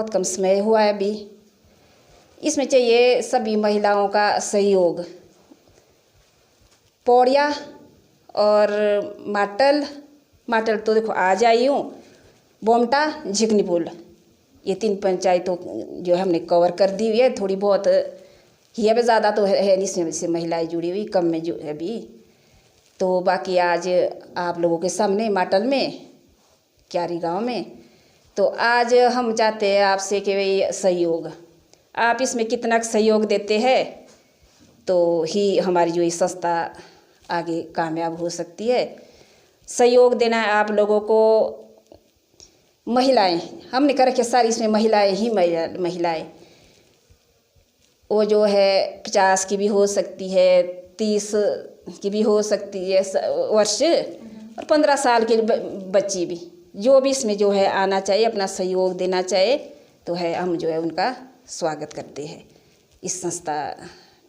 बहुत कम समय हुआ है अभी। इसमें चाहिए सभी महिलाओं का सहयोग। पौड़िया और माटल तो देखो आज आई हूँ, बोमटा, झिकनीपुल, ये 3 पंचायतों जो हमने कवर कर दी हुई है। थोड़ी बहुत ही है, ज़्यादा तो है नहीं इसमें से महिलाएं जुड़ी हुई, कम में जो है अभी। तो बाकी आज आप लोगों के सामने माटल में, क्यारी गांव में, तो आज हम चाहते हैं आपसे कि भाई सहयोग, आप इसमें कितना सहयोग देते हैं तो ही हमारी जो ये संस्था आगे कामयाब हो सकती है। सहयोग देना है आप लोगों को। महिलाएं हमने कर रखे सारी, इसमें महिलाएं ही महिलाएं, वो जो है 50 की भी हो सकती है, 30 की भी हो सकती है वर्ष, और 15 साल के बच्ची भी, जो भी इसमें जो है आना चाहिए, अपना सहयोग देना चाहिए, तो है हम जो है उनका स्वागत करते हैं इस संस्था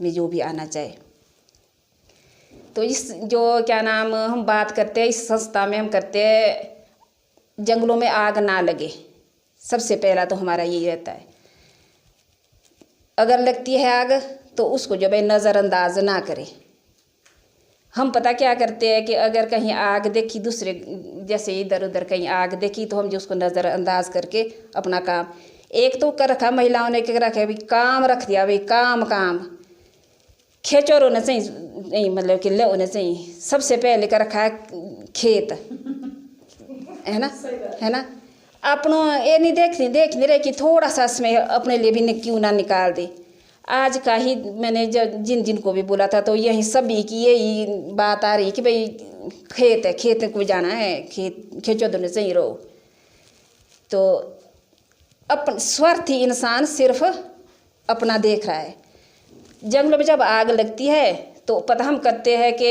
में, जो भी आना चाहे। तो इस जो क्या नाम हम बात करते हैं इस संस्था में, हम करते हैं जंगलों में आग ना लगे। सबसे पहला तो हमारा यही रहता है, अगर लगती है आग तो उसको जो है नज़रअंदाज ना करें। हम पता क्या करते हैं कि अगर कहीं आग देखी, दूसरे जैसे इधर उधर कहीं आग देखी, तो हम जो उसको नज़रअंदाज करके अपना काम, एक तो कर रखा महिलाओं ने क्या रखा भाई, काम रख दिया भाई, काम खेचोर होना चाहिए, नहीं मतलब कि ले होना चाहिए। सबसे पहले कर रखा है खेत, है ना। अपनों ये नहीं देख नहीं रहे कि थोड़ा सा इसमें अपने लिए भी क्यों ना निकाल दे। आज का ही मैंने जब जिन को भी बोला था, तो यही सभी की यही बात आ रही कि भाई खेत है, खेत को जाना है, खेचो दोनों चाहिए रहो। तो अपन स्वार्थी इंसान सिर्फ अपना देख रहा है। जंगलों में जब आग लगती है तो पता हम करते हैं कि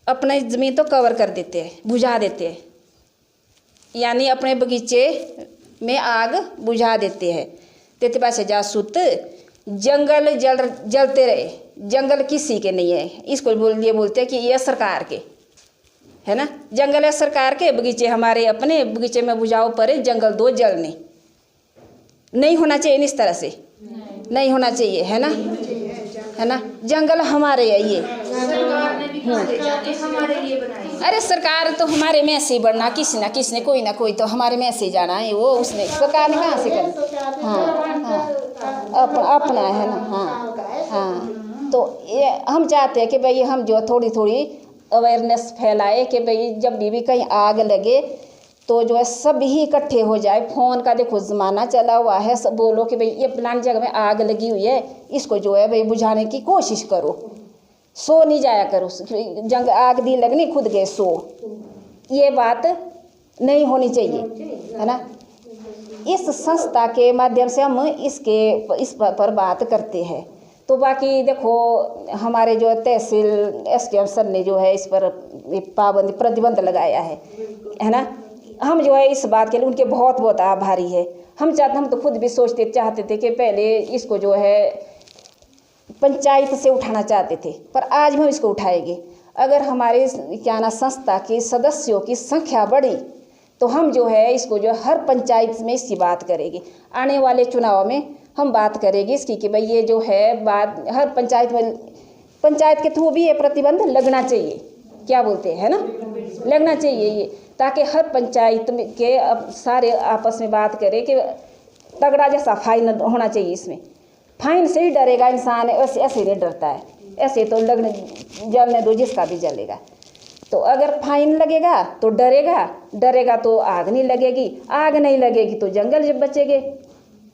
अपनी ज़मीन तो कवर कर देते हैं, बुझा देते हैं, यानी अपने बगीचे में आग बुझा देते हैं। तेते पास जा सुत जंगल जलते रहे, जंगल किसी के नहीं है, इसको बोलते हैं कि ये सरकार के है ना। जंगल है सरकार के, बगीचे हमारे अपने, बगीचे में बुझाओ परे, जंगल दो जलने नहीं होना चाहिए। इस तरह से नहीं होना चाहिए, है ना। जंगल हमारे है ये, हमारे लिए बनाई। अरे सरकार तो हमारे में से ही बढ़ना, किसी ना किसी ने कोई ना कोई तो हमारे में से ही जाना है, वो उसने सरकार ने कहाँ से करना। हाँ, अपना है ना। हाँ, तो ये हम चाहते हैं कि भाई हम जो थोड़ी अवेयरनेस फैलाए कि भाई जब भी कहीं आग लगे तो जो है सब ही इकट्ठे हो जाए। फ़ोन का देखो ज़माना चला हुआ है, सब बोलो कि भाई ये फलानी जगह में आग लगी हुई है, इसको जो है भाई बुझाने की कोशिश करो, सो नहीं जाया करो, जंग आग दी लगनी खुद गए सो, ये बात नहीं होनी चाहिए, है ना। इस संस्था के माध्यम से हम इस पर बात करते हैं। तो बाकी देखो हमारे जो तहसील SDM सर ने जो है इस पर पाबंदी प्रतिबंध लगाया है ना। हम जो है इस बात के लिए उनके बहुत आभारी है। हम तो खुद भी चाहते थे कि पहले इसको जो है पंचायत से उठाना चाहते थे, पर आज हम इसको उठाएंगे। अगर हमारे क्या ना संस्था के सदस्यों की संख्या बढ़ी तो हम जो है इसको जो हर पंचायत में इसकी बात करेंगे। आने वाले चुनाव में हम बात करेंगे इसकी कि भाई ये जो है बात हर पंचायत में, पंचायत के थ्रू भी ये प्रतिबंध लगना चाहिए, क्या बोलते हैं, है ना, लगना चाहिए ये, ताकि हर पंचायत के अब सारे आपस में बात करें कि तगड़ा जैसा फाइन होना चाहिए। इसमें फाइन से ही डरेगा इंसान, ऐसे नहीं डरता है, ऐसे तो जलने दो जिसका भी जलेगा। तो अगर फाइन लगेगा तो डरेगा तो आग नहीं लगेगी, आग नहीं लगेगी तो जंगल जब बचेंगे,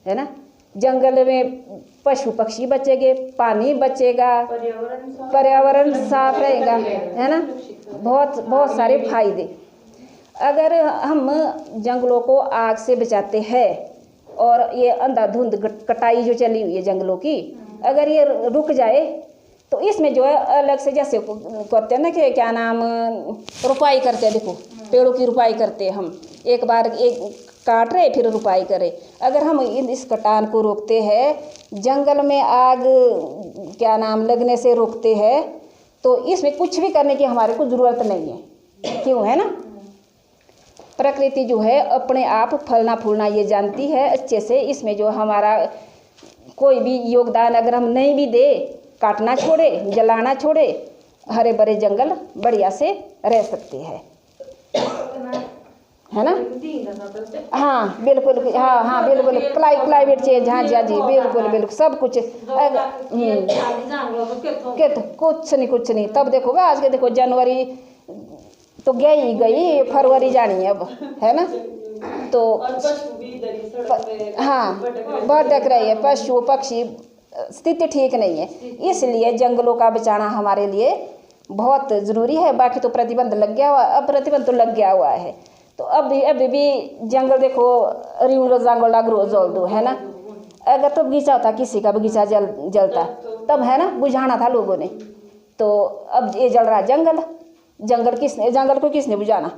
है ना। जंगल में पशु पक्षी बचेंगे, पानी बचेगा, पर्यावरण साफ रहेगा, है ना। बहुत सारे फायदे। अगर हम जंगलों को आग से बचाते हैं और ये अंधाधुंध कटाई जो चली हुई है जंगलों की, अगर ये रुक जाए तो इसमें जो है अलग से जैसे करते हैं ना कि क्या नाम रुपाई करते हैं, देखो पेड़ों की रुपाई करते हैं हम, एक बार काट रहे फिर रुपाई करें। अगर हम इस कटान को रोकते हैं, जंगल में आग क्या नाम लगने से रोकते हैं, तो इसमें कुछ भी करने की हमारे को ज़रूरत नहीं है, क्यों, है ना। प्रकृति जो है अपने आप फलना फूलना ये जानती है अच्छे से। इसमें जो हमारा कोई भी योगदान अगर हम नहीं भी दे, काटना छोड़े, जलाना छोड़े, हरे भरे जंगल बढ़िया से रह सकते हैं, है ना। हाँ बिल्कुल, हाँ हाँ बिल्कुल, क्लाइमेट चेंज, हाँ जी हाँ जी बिल्कुल बिल्कुल, सब कुछ कुछ नहीं। तब देखो आज के देखो जनवरी तो गई, फरवरी जानी है अब, है ना। तो हाँ भटक रही है, पशु पक्षी स्थिति ठीक नहीं है, इसलिए जंगलों का बचाना हमारे लिए बहुत ज़रूरी है। बाकी तो प्रतिबंध लग गया हुआ, अब प्रतिबंध तो लग गया हुआ है, तो अभी भी जंगल देखो रिंगलो जंगल लागरो जल दो, है ना। अगर तो बगीचा होता, किसी का बगीचा जलता तब, है ना, बुझाना था लोगों ने, तो अब ये जल रहा जंगल को किसने बुझाना।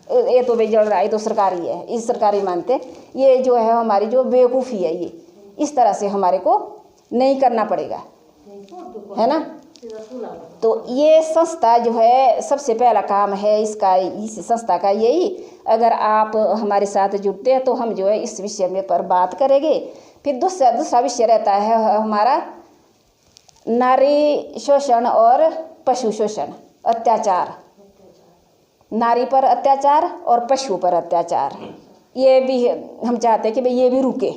ये तो भाई जल रहा है, ये तो सरकारी है, इस सरकारी मानते। ये जो है हमारी जो बेवकूफ़ी है, ये इस तरह से हमारे को नहीं करना पड़ेगा, है ना। तो ये संस्था जो है सबसे पहला काम है इसका, इस संस्था का यही। अगर आप हमारे साथ जुड़ते हैं तो हम जो है इस विषय में पर बात करेंगे। फिर दूसरा विषय रहता है हमारा नारी शोषण और पशु शोषण, अत्याचार, नारी पर अत्याचार और पशु पर अत्याचार। ये भी हम चाहते हैं कि भाई ये भी रुके।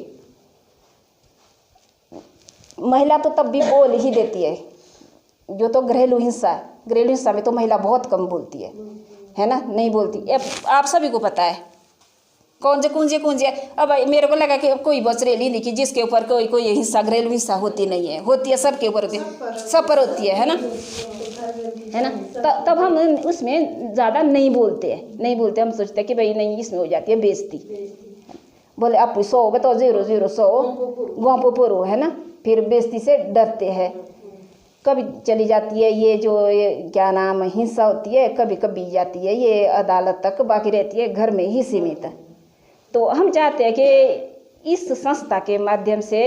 महिला तो तब भी बोल ही देती है, जो तो घरेलू हिंसा में तो महिला बहुत कम बोलती है ना, नहीं बोलती। आप सभी को पता है कौन से अब मेरे को लगा कि कोई बचरेली नहीं कि जिसके ऊपर कोई हिंसा, घरेलू हिंसा होती नहीं है, होती है सबके ऊपर होती है, सब पर होती है ना, है ना। तब हम उसमें ज़्यादा नहीं बोलते, हम सोचते हैं कि भाई नहीं, इसमें हो जाती है बेइज्जती। बोले आप 100 बताओ, 0 गाँव पोरो, है ना, फिर बेइज्जती से डरते हैं। कभी चली जाती है ये क्या नाम हिंसा होती है, कभी कभी जाती है ये अदालत तक, बाकी रहती है घर में ही सीमित। तो हम चाहते हैं कि इस संस्था के माध्यम से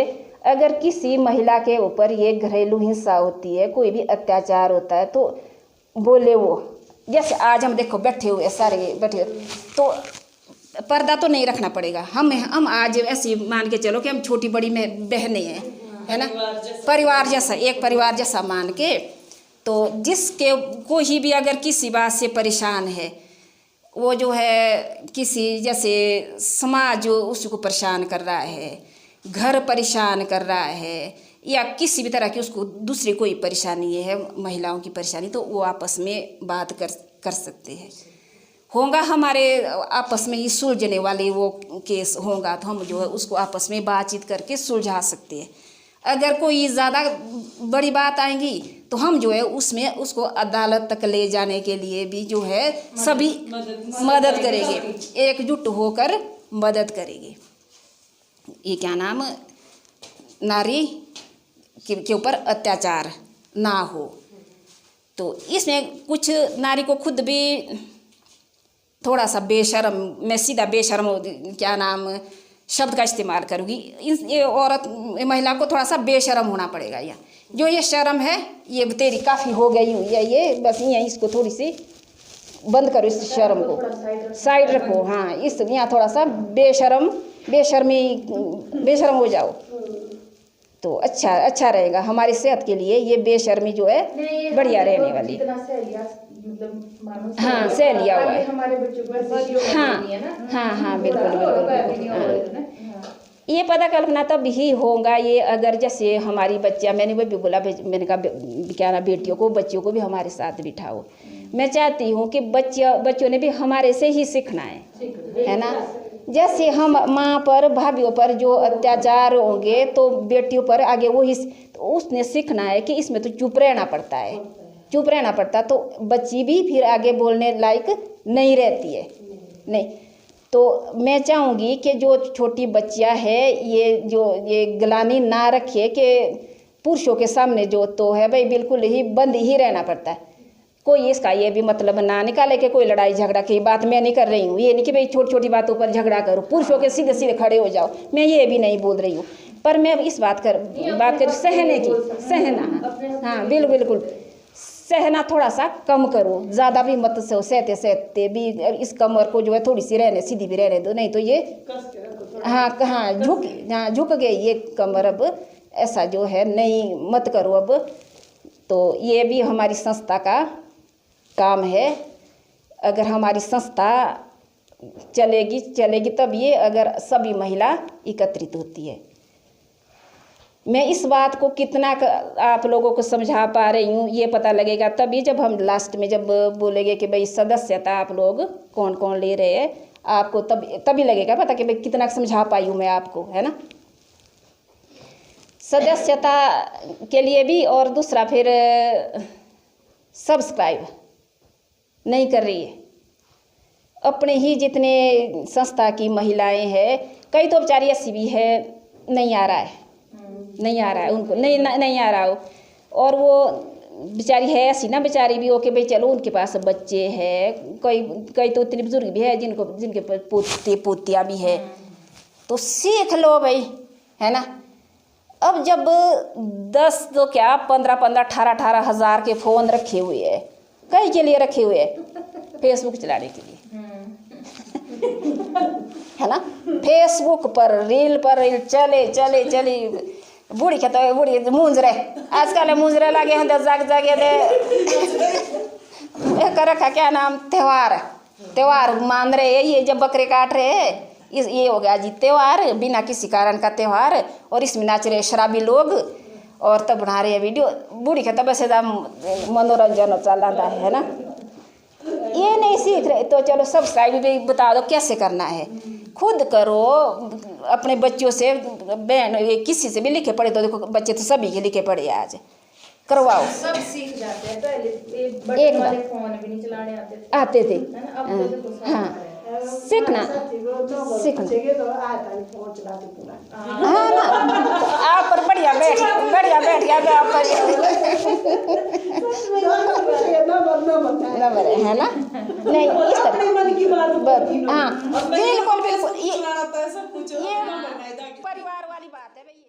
अगर किसी महिला के ऊपर ये घरेलू हिंसा होती है, कोई भी अत्याचार होता है, तो बोले वो। जैसे आज हम देखो बैठे हुए तो पर्दा तो नहीं रखना पड़ेगा। हम आज ऐसे मान के चलो कि हम छोटी बड़ी में बहनें हैं, है ना, परिवार जैसा, एक परिवार जैसा मान के। तो जिसके कोई भी अगर किसी बात से परेशान है, वो जो है किसी जैसे समाज जो उसको परेशान कर रहा है, घर परेशान कर रहा है, या किसी भी तरह की उसको दूसरी कोई परेशानी है, महिलाओं की परेशानी, तो वो आपस में बात कर सकते हैं। होगा हमारे आपस में ही सुलझने वाले वो केस होगा, तो हम जो है उसको आपस में बातचीत करके सुलझा सकते हैं। अगर कोई ज़्यादा बड़ी बात आएगी तो हम जो है उसमें उसको अदालत तक ले जाने के लिए भी जो है सभी मदद करेंगे, एकजुट होकर मदद करेंगे। ये क्या नाम, नारी के ऊपर अत्याचार ना हो। तो इसमें कुछ नारी को खुद भी थोड़ा सा बेशर्म, मैं सीधा बेशर्म क्या नाम शब्द का इस्तेमाल करूँगी, ये औरत महिला को थोड़ा सा बेशर्म होना पड़ेगा। यहाँ जो ये शर्म है ये तेरी काफ़ी हो गई हुई है, ये बस यहाँ इसको थोड़ी सी बंद करो, इस शर्म को साइड रखो। हाँ, इस यहाँ थोड़ा सा बेशर्म हो जाओ तो अच्छा रहेगा हमारी सेहत के लिए। ये बेशर्मी जो है बढ़िया रहने वाली। हाँ, सह लिया हुआ है हमारे बच्चों को। हाँ बिल्कुल। ये पता कल्पना तब ही होगा ये अगर जैसे हमारी बच्चियाँ, मैंने वो भी बोला, मैंने कहा क्या ना बेटियों को, बच्चियों को भी हमारे साथ बिठाओ। मैं चाहती हूँ कि बच्चों ने भी हमारे से ही सीखना है ना। जैसे हम माँ पर, भाभीयों पर जो अत्याचार होंगे तो बेटियों पर आगे वो ही, तो उसने सीखना है कि इसमें तो चुप रहना पड़ता, तो बच्ची भी फिर आगे बोलने लायक नहीं रहती है। नहीं, तो मैं चाहूँगी कि जो छोटी बच्चियाँ है ये गलानी ना रखे कि पुरुषों के सामने जो तो है भाई बिल्कुल ही बंद ही रहना पड़ता है। कोई इसका ये भी मतलब ना निकाले कि कोई लड़ाई झगड़ा की बात मैं नहीं कर रही हूँ। ये नहीं कि भाई छोटी छोटी बातों पर झगड़ा करो, पुरुषों के सीधे सीधे खड़े हो जाओ, मैं ये भी नहीं बोल रही हूँ। पर मैं इस बात कर सहना। हाँ बिल्कुल, सहना थोड़ा सा कम करो, ज़्यादा भी मत सहो, सहते सहते भी इस कमर को जो है थोड़ी सी रहने सीधी भी रहने दो, नहीं तो ये हाँ हाँ झुक गई ये कमर, अब ऐसा जो है नहीं मत करो अब। तो ये भी हमारी संस्था का काम है। अगर हमारी संस्था चलेगी तब ये, अगर सभी महिला एकत्रित होती है। मैं इस बात को कितना आप लोगों को समझा पा रही हूँ ये पता लगेगा तभी, जब हम लास्ट में जब बोलेंगे कि भाई सदस्यता आप लोग कौन कौन ले रहे हैं, आपको तभी लगेगा पता कि भाई कितना समझा पाई हूँ मैं आपको, है ना। सदस्यता के लिए भी, और दूसरा फिर सब्सक्राइब नहीं कर रही है। अपने ही जितने संस्था की महिलाएं हैं, कई तो बेचारी ऐसी भी है नहीं आ रहा है उनको, नहीं आ रहा हो, और वो बेचारी है ऐसी ना बेचारी भी हो कि भाई चलो उनके पास बच्चे हैं, कई तो इतने बुजुर्ग भी है जिनके पोते पोतियाँ भी है, तो सीख लो भाई, है ना। अब जब 10 तो क्या 15 18 हज़ार के फ़ोन रखे हुए हैं, कई के लिए रखे हुए हैं, फेसबुक चलाने के लिए है ना। फेसबुक पर रील चले बूढ़ी कहते हैं बूढ़ी मूंजरे, आजकल मूंजरे लगे हैं जाग कर रखा क्या नाम त्योहार मान रहे हैं, ये जब बकरे काट रहे हैं ये हो गया जी त्योहार, बिना किसी कारण का त्योहार, और इसमें नाच रहे शराबी लोग और तब बना रहे हैं वीडियो। बूढ़ी कहता बस मनोरंजन चल रहा है ना, ये नहीं सीख रहे तो चलो सब्सक्राइब भी बता दो कैसे करना है, खुद करो। अपने बच्चों से बहन किसी से भी लिखे पढ़े, तो देखो बच्चे तो सभी के लिखे पढ़े आज, करवाओ सब सीख जाते हैं। पहले बटन वाले फोन भी नहीं चलाने आते थे हाँ सीखना हाँ ना, आप पर बढ़िया बैठ गया आप पर नंबर है ना, नहीं इस तरह हाँ बिल्कुल ये परिवार वाली बात है भाई।